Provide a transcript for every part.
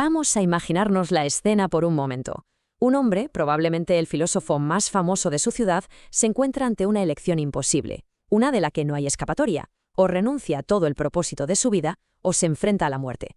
Vamos a imaginarnos la escena por un momento. Un hombre, probablemente el filósofo más famoso de su ciudad, se encuentra ante una elección imposible, una de la que no hay escapatoria. O renuncia a todo el propósito de su vida, o se enfrenta a la muerte.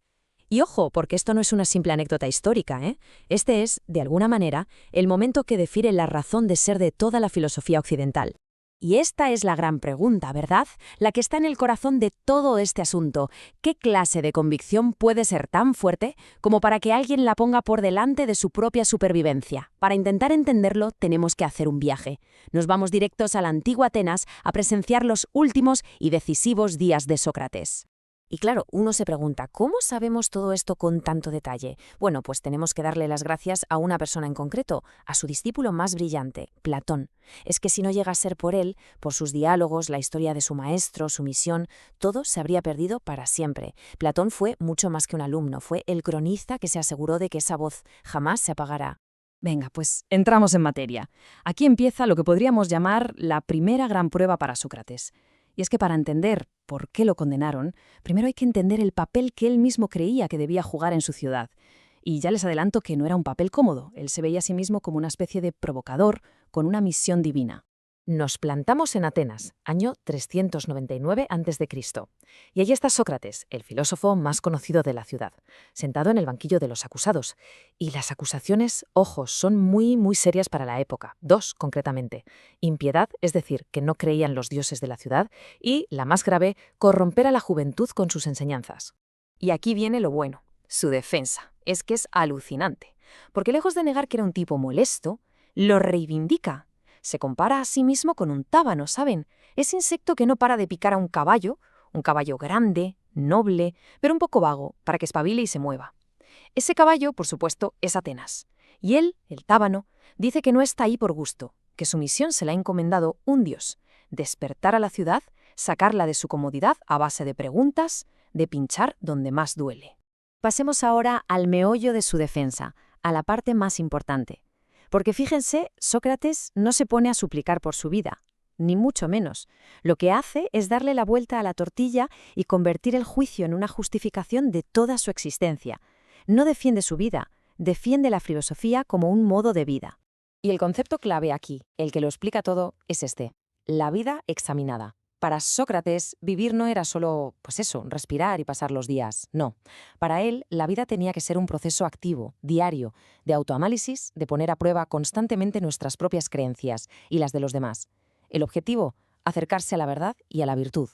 Y ojo, porque esto no es una simple anécdota histórica, ¿eh? Este es, de alguna manera, el momento que define la razón de ser de toda la filosofía occidental. Y esta es la gran pregunta, ¿verdad? La que está en el corazón de todo este asunto. ¿Qué clase de convicción puede ser tan fuerte como para que alguien la ponga por delante de su propia supervivencia? Para intentar entenderlo, tenemos que hacer un viaje. Nos vamos directos a la antigua Atenas a presenciar los últimos y decisivos días de Sócrates. Y claro, uno se pregunta, ¿cómo sabemos todo esto con tanto detalle? Bueno, pues tenemos que darle las gracias a una persona en concreto, a su discípulo más brillante, Platón. Es que si no llega a ser por él, por sus diálogos, la historia de su maestro, su misión, todo se habría perdido para siempre. Platón fue mucho más que un alumno, fue el cronista que se aseguró de que esa voz jamás se apagará. Venga, pues entramos en materia. Aquí empieza lo que podríamos llamar la primera gran prueba para Sócrates. Y es que para entender por qué lo condenaron, primero hay que entender el papel que él mismo creía que debía jugar en su ciudad. Y ya les adelanto que no era un papel cómodo. Él se veía a sí mismo como una especie de provocador con una misión divina. Nos plantamos en Atenas, año 399 a.C. Y allí está Sócrates, el filósofo más conocido de la ciudad, sentado en el banquillo de los acusados. Y las acusaciones, ojos, son muy serias para la época. Dos, concretamente. Impiedad, es decir, que no creían los dioses de la ciudad, y, la más grave, corromper a la juventud con sus enseñanzas. Y aquí viene lo bueno, su defensa. Es que es alucinante, porque lejos de negar que era un tipo molesto, lo reivindica. Se compara a sí mismo con un tábano, ¿saben? Ese insecto que no para de picar a un caballo grande, noble, pero un poco vago, para que espabile y se mueva. Ese caballo, por supuesto, es Atenas. Y él, el tábano, dice que no está ahí por gusto, que su misión se la ha encomendado un dios: despertar a la ciudad, sacarla de su comodidad a base de preguntas, de pinchar donde más duele. Pasemos ahora al meollo de su defensa, a la parte más importante. Porque fíjense, Sócrates no se pone a suplicar por su vida, ni mucho menos. Lo que hace es darle la vuelta a la tortilla y convertir el juicio en una justificación de toda su existencia. No defiende su vida, defiende la filosofía como un modo de vida. Y el concepto clave aquí, el que lo explica todo, es este: la vida examinada. Para Sócrates, vivir no era solo, respirar y pasar los días. No. Para él, la vida tenía que ser un proceso activo, diario, de autoanálisis, de poner a prueba constantemente nuestras propias creencias y las de los demás. El objetivo, acercarse a la verdad y a la virtud.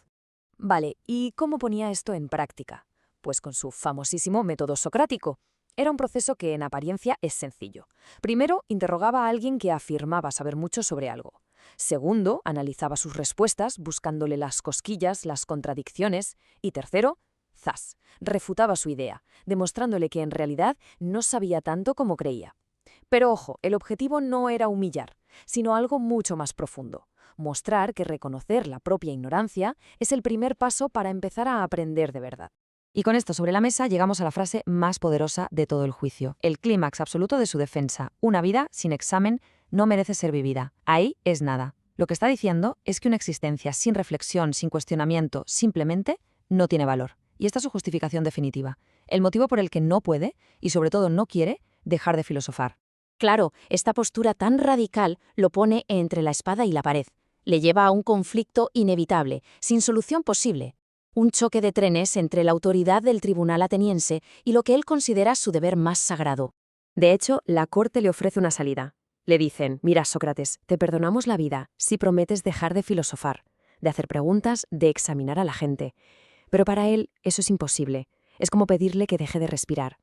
Vale, ¿y cómo ponía esto en práctica? Pues con su famosísimo método socrático. Era un proceso que en apariencia es sencillo. Primero, interrogaba a alguien que afirmaba saber mucho sobre algo. Segundo, analizaba sus respuestas, buscándole las cosquillas, las contradicciones. Y tercero, ¡zas!, refutaba su idea, demostrándole que en realidad no sabía tanto como creía. Pero ojo, el objetivo no era humillar, sino algo mucho más profundo: mostrar que reconocer la propia ignorancia es el primer paso para empezar a aprender de verdad. Y con esto sobre la mesa llegamos a la frase más poderosa de todo el juicio, el clímax absoluto de su defensa: una vida sin examen no merece ser vivida. Ahí es nada. Lo que está diciendo es que una existencia sin reflexión, sin cuestionamiento, simplemente no tiene valor. Y esta es su justificación definitiva, el motivo por el que no puede, y sobre todo no quiere, dejar de filosofar. Claro, esta postura tan radical lo pone entre la espada y la pared. Le lleva a un conflicto inevitable, sin solución posible. Un choque de trenes entre la autoridad del tribunal ateniense y lo que él considera su deber más sagrado. De hecho, la corte le ofrece una salida. Le dicen: mira, Sócrates, te perdonamos la vida si prometes dejar de filosofar, de hacer preguntas, de examinar a la gente. Pero para él eso es imposible. Es como pedirle que deje de respirar.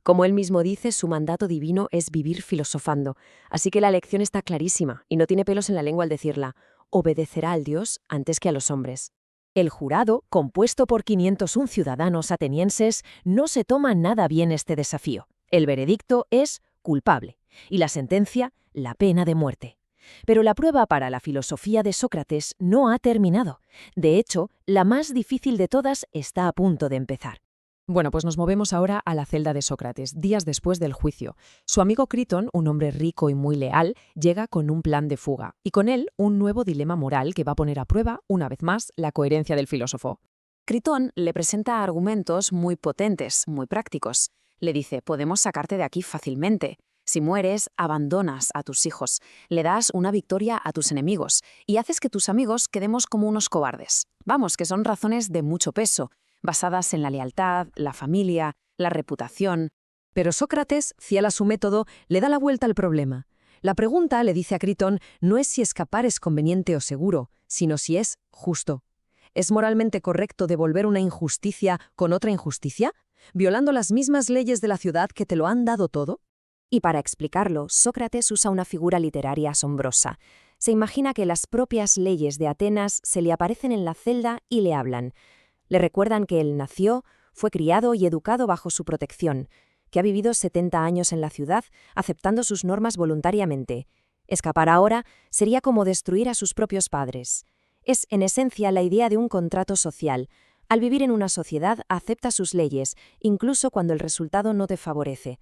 Como él mismo dice, su mandato divino es vivir filosofando, así que la lección está clarísima y no tiene pelos en la lengua al decirla: obedecerá al Dios antes que a los hombres. El jurado, compuesto por 501 ciudadanos atenienses, no se toma nada bien este desafío. El veredicto es culpable y la sentencia, la pena de muerte. Pero la prueba para la filosofía de Sócrates no ha terminado. De hecho, la más difícil de todas está a punto de empezar. Bueno, pues nos movemos ahora a la celda de Sócrates, días después del juicio. Su amigo Critón, un hombre rico y muy leal, llega con un plan de fuga, y con él un nuevo dilema moral que va a poner a prueba, una vez más, la coherencia del filósofo. Critón le presenta argumentos muy potentes, muy prácticos. Le dice, podemos sacarte de aquí fácilmente. Si mueres, abandonas a tus hijos, le das una victoria a tus enemigos y haces que tus amigos quedemos como unos cobardes. Vamos, que son razones de mucho peso, basadas en la lealtad, la familia, la reputación. Pero Sócrates, fiel a su método, le da la vuelta al problema. La pregunta, le dice a Critón, no es si escapar es conveniente o seguro, sino si es justo. ¿Es moralmente correcto devolver una injusticia con otra injusticia, violando las mismas leyes de la ciudad que te lo han dado todo? Y para explicarlo, Sócrates usa una figura literaria asombrosa. Se imagina que las propias leyes de Atenas se le aparecen en la celda y le hablan. Le recuerdan que él nació, fue criado y educado bajo su protección, que ha vivido 70 años en la ciudad, aceptando sus normas voluntariamente. Escapar ahora sería como destruir a sus propios padres. Es, en esencia, la idea de un contrato social. Al vivir en una sociedad, acepta sus leyes, incluso cuando el resultado no te favorece.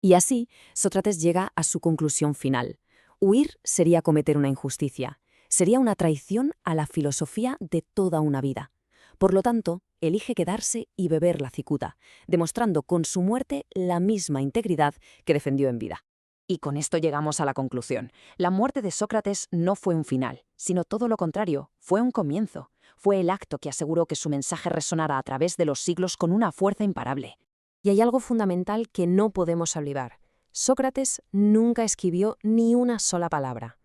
Y así, Sócrates llega a su conclusión final. Huir sería cometer una injusticia. Sería una traición a la filosofía de toda una vida. Por lo tanto, elige quedarse y beber la cicuta, demostrando con su muerte la misma integridad que defendió en vida. Y con esto llegamos a la conclusión. La muerte de Sócrates no fue un final, sino todo lo contrario, fue un comienzo. Fue el acto que aseguró que su mensaje resonara a través de los siglos con una fuerza imparable. Y hay algo fundamental que no podemos olvidar. Sócrates nunca escribió ni una sola palabra.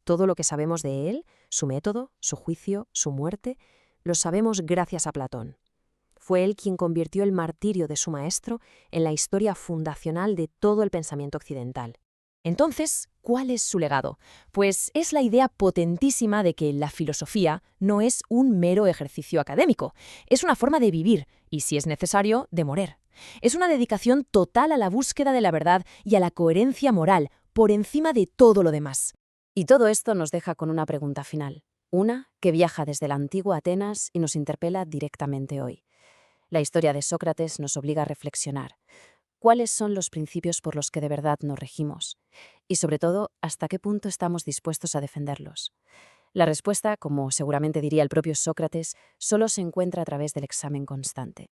Todo lo que sabemos de él, su método, su juicio, su muerte, lo sabemos gracias a Platón. Fue él quien convirtió el martirio de su maestro en la historia fundacional de todo el pensamiento occidental. Entonces, ¿cuál es su legado? Pues es la idea potentísima de que la filosofía no es un mero ejercicio académico, es una forma de vivir y, si es necesario, de morir. Es una dedicación total a la búsqueda de la verdad y a la coherencia moral, por encima de todo lo demás. Y todo esto nos deja con una pregunta final, una que viaja desde la antigua Atenas y nos interpela directamente hoy. La historia de Sócrates nos obliga a reflexionar. ¿Cuáles son los principios por los que de verdad nos regimos? Y sobre todo, ¿hasta qué punto estamos dispuestos a defenderlos? La respuesta, como seguramente diría el propio Sócrates, solo se encuentra a través del examen constante.